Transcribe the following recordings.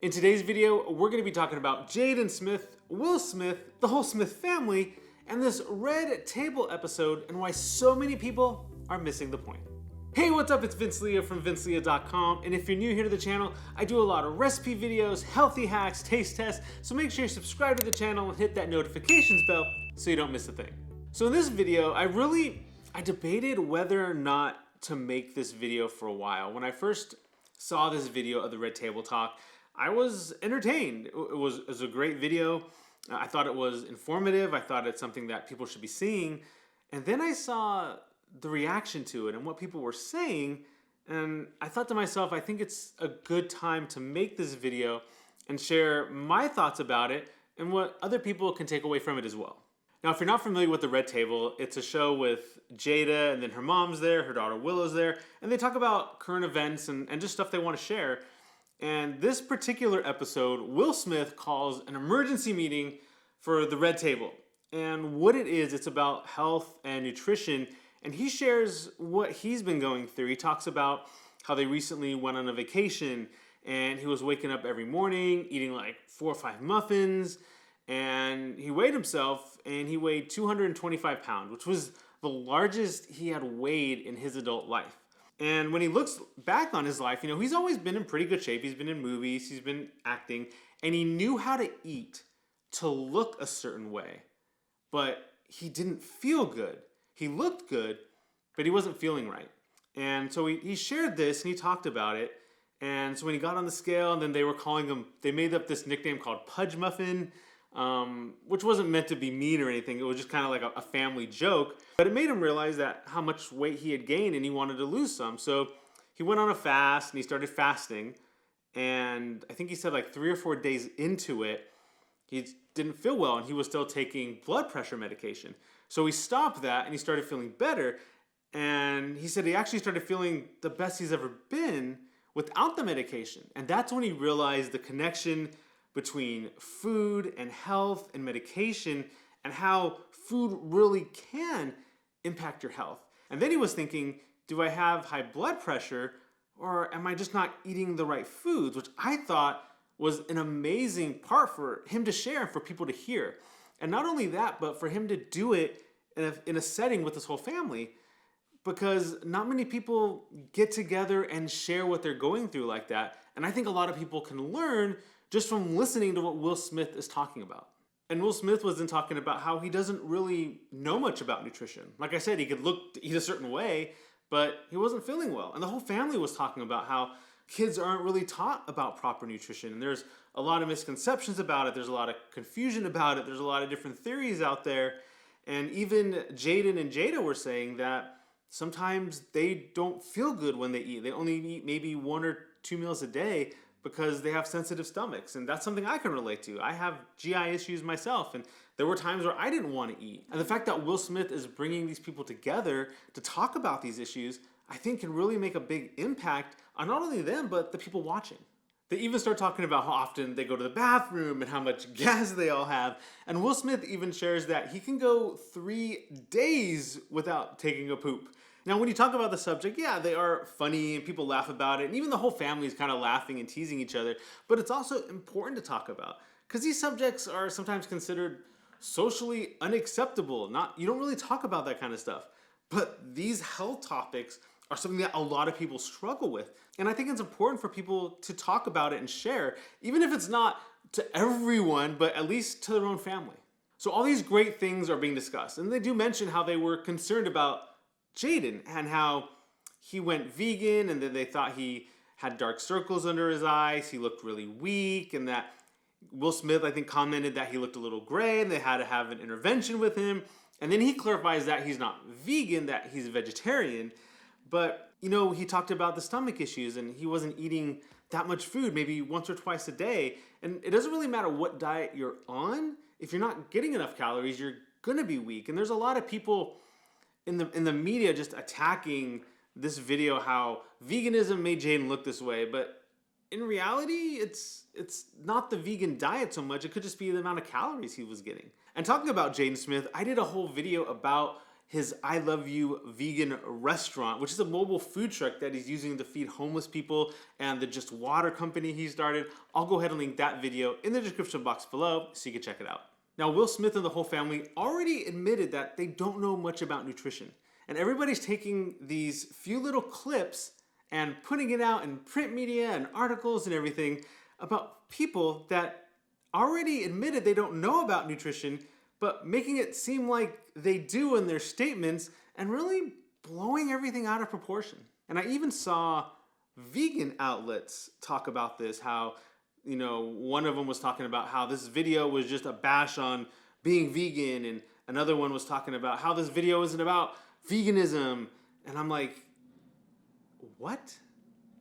In today's video, we're going to be talking about Jaden Smith, Will Smith, the whole Smith family, and this Red Table episode and why so many people are missing the point. Hey, what's up? It's Vince Leo from VinceLeo.com, and if you're new here to the channel, I do a lot of recipe videos, healthy hacks, taste tests, so make sure you subscribe to the channel and hit that notifications bell so you don't miss a thing. So in this video, I debated whether or not to make this video for a while. When I first saw this video of the Red Table Talk, I was entertained. It was a great video. I thought it was informative. I thought it's something that people should be seeing. And then I saw the reaction to it and what people were saying. And I thought to myself, I think it's a good time to make this video and share my thoughts about it and what other people can take away from it as well. Now, if you're not familiar with the Red Table, it's a show with Jada and then her mom's there, her daughter Willow's there, and they talk about current events and just stuff they want to share. And this particular episode, Will Smith calls an emergency meeting for the Red Table. And what it is, it's about health and nutrition. And he shares what he's been going through. He talks about how they recently went on a vacation and he was waking up every morning, eating like 4 or 5 muffins. And he weighed himself and he weighed 225 pounds, which was the largest he had weighed in his adult life. And when he looks back on his life, he's always been in pretty good shape. He's been in movies, he's been acting, and he knew how to eat to look a certain way. But he didn't feel good. He looked good, but he wasn't feeling right. And so he shared this and he talked about it. And so when he got on the scale, and then they made up this nickname called Pudge Muffin, which wasn't meant to be mean or anything. It was just kind of like a family joke. But it made him realize that how much weight he had gained and he wanted to lose some. So he went on a fast and he started fasting. And I think he said like 3 or 4 days into it, he didn't feel well and he was still taking blood pressure medication. So he stopped that and he started feeling better. And he said he actually started feeling the best he's ever been without the medication. And that's when he realized the connection between food and health and medication and how food really can impact your health. And then he was thinking, do I have high blood pressure or am I just not eating the right foods? Which I thought was an amazing part for him to share and for people to hear. And not only that, but for him to do it in a setting with his whole family, because not many people get together and share what they're going through like that. And I think a lot of people can learn just from listening to what Will Smith is talking about. And Will Smith was then talking about how he doesn't really know much about nutrition. Like I said, he could look to eat a certain way, but he wasn't feeling well. And the whole family was talking about how kids aren't really taught about proper nutrition. And there's a lot of misconceptions about it. There's a lot of confusion about it. There's a lot of different theories out there. And even Jaden and Jada were saying that sometimes they don't feel good when they eat. They only eat maybe 1 or 2 meals a day because they have sensitive stomachs. And that's something I can relate to. I have GI issues myself, and there were times where I didn't want to eat. And the fact that Will Smith is bringing these people together to talk about these issues, I think can really make a big impact on not only them, but the people watching. They even start talking about how often they go to the bathroom and how much gas they all have. And Will Smith even shares that he can go 3 days without taking a poop. Now, when you talk about the subject, yeah, they are funny and people laugh about it. And even the whole family is kind of laughing and teasing each other. But it's also important to talk about because these subjects are sometimes considered socially unacceptable. You don't really talk about that kind of stuff. But these health topics are something that a lot of people struggle with. And I think it's important for people to talk about it and share, even if it's not to everyone, but at least to their own family. So all these great things are being discussed. And they do mention how they were concerned about Jaden and how he went vegan and then they thought he had dark circles under his eyes. He looked really weak, and that Will Smith, I think, commented that he looked a little gray and they had to have an intervention with him. And then he clarifies that he's not vegan, that he's a vegetarian. But, he talked about the stomach issues and he wasn't eating that much food, maybe once or twice a day. And it doesn't really matter what diet you're on. If you're not getting enough calories, you're going to be weak. And there's a lot of people in the media just attacking this video, how veganism made Jaden look this way. But in reality, it's not the vegan diet so much. It could just be the amount of calories he was getting. And talking about Jaden Smith, I did a whole video about his I Love You vegan restaurant, which is a mobile food truck that he's using to feed homeless people, and the Just Water company he started. I'll go ahead and link that video in the description box below so you can check it out. Now, Will Smith and the whole family already admitted that they don't know much about nutrition. And everybody's taking these few little clips and putting it out in print media and articles and everything about people that already admitted they don't know about nutrition, but making it seem like they do in their statements and really blowing everything out of proportion. And I even saw vegan outlets talk about this, how, you know, one of them was talking about how this video was just a bash on being vegan, and another one was talking about how this video isn't about veganism. And I'm like, what?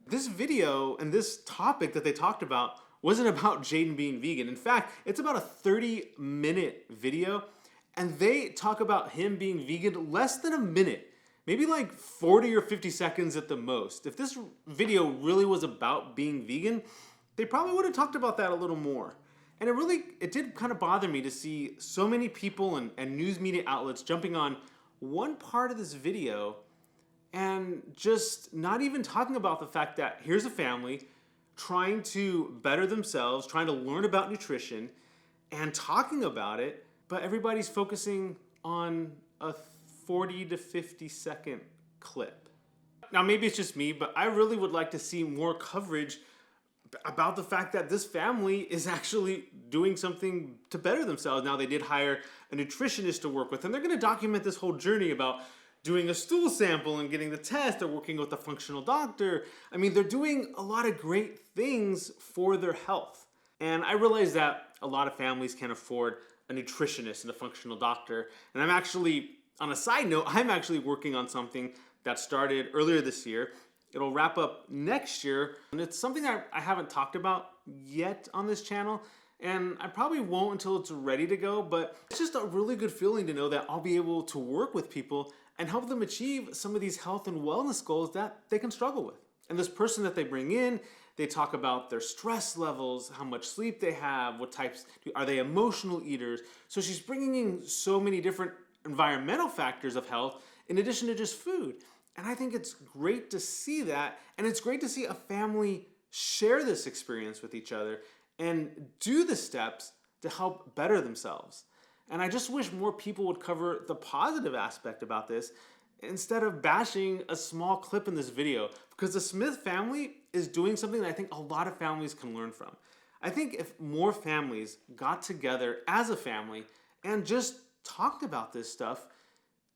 This video and this topic that they talked about wasn't about Jaden being vegan. In fact, it's about a 30-minute video, and they talk about him being vegan less than a minute, maybe like 40 or 50 seconds at the most. If this video really was about being vegan, they probably would have talked about that a little more. And it did kind of bother me to see so many people and news media outlets jumping on one part of this video and just not even talking about the fact that here's a family trying to better themselves, trying to learn about nutrition and talking about it, but everybody's focusing on a 40 to 50 second clip. Now, maybe it's just me, but I really would like to see more coverage about the fact that this family is actually doing something to better themselves. Now, they did hire a nutritionist to work with, and they're going to document this whole journey about doing a stool sample and getting the test. They're working with a functional doctor. I mean, they're doing a lot of great things for their health. And I realize that a lot of families can't afford a nutritionist and a functional doctor. And I'm actually, on a side note, I'm actually working on something that started earlier this year. It'll wrap up next year, and it's something that I haven't talked about yet on this channel, and I probably won't until it's ready to go, but it's just a really good feeling to know that I'll be able to work with people and help them achieve some of these health and wellness goals that they can struggle with. And this person that they bring in, they talk about their stress levels, how much sleep they have, what types, are they emotional eaters? So she's bringing in so many different environmental factors of health in addition to just food. And I think it's great to see that, and it's great to see a family share this experience with each other and do the steps to help better themselves. And I just wish more people would cover the positive aspect about this instead of bashing a small clip in this video, because the Smith family is doing something that I think a lot of families can learn from. I think if more families got together as a family and just talked about this stuff,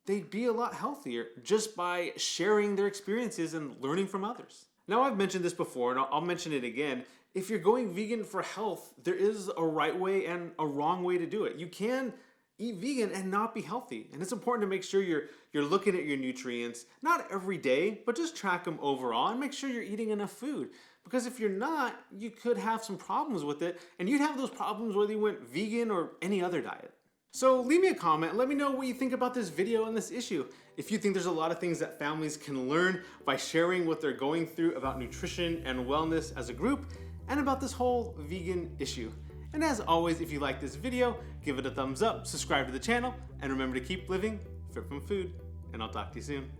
they'd be a lot healthier just by sharing their experiences and learning from others. Now, I've mentioned this before, and I'll mention it again. If you're going vegan for health, there is a right way and a wrong way to do it. You can eat vegan and not be healthy. And it's important to make sure you're looking at your nutrients, not every day, but just track them overall and make sure you're eating enough food. Because if you're not, you could have some problems with it, and you'd have those problems whether you went vegan or any other diet. So leave me a comment and let me know what you think about this video and this issue. If you think there's a lot of things that families can learn by sharing what they're going through about nutrition and wellness as a group, and about this whole vegan issue. And as always, if you like this video, give it a thumbs up, subscribe to the channel, and remember to keep living fit from food. And I'll talk to you soon.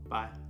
Bye.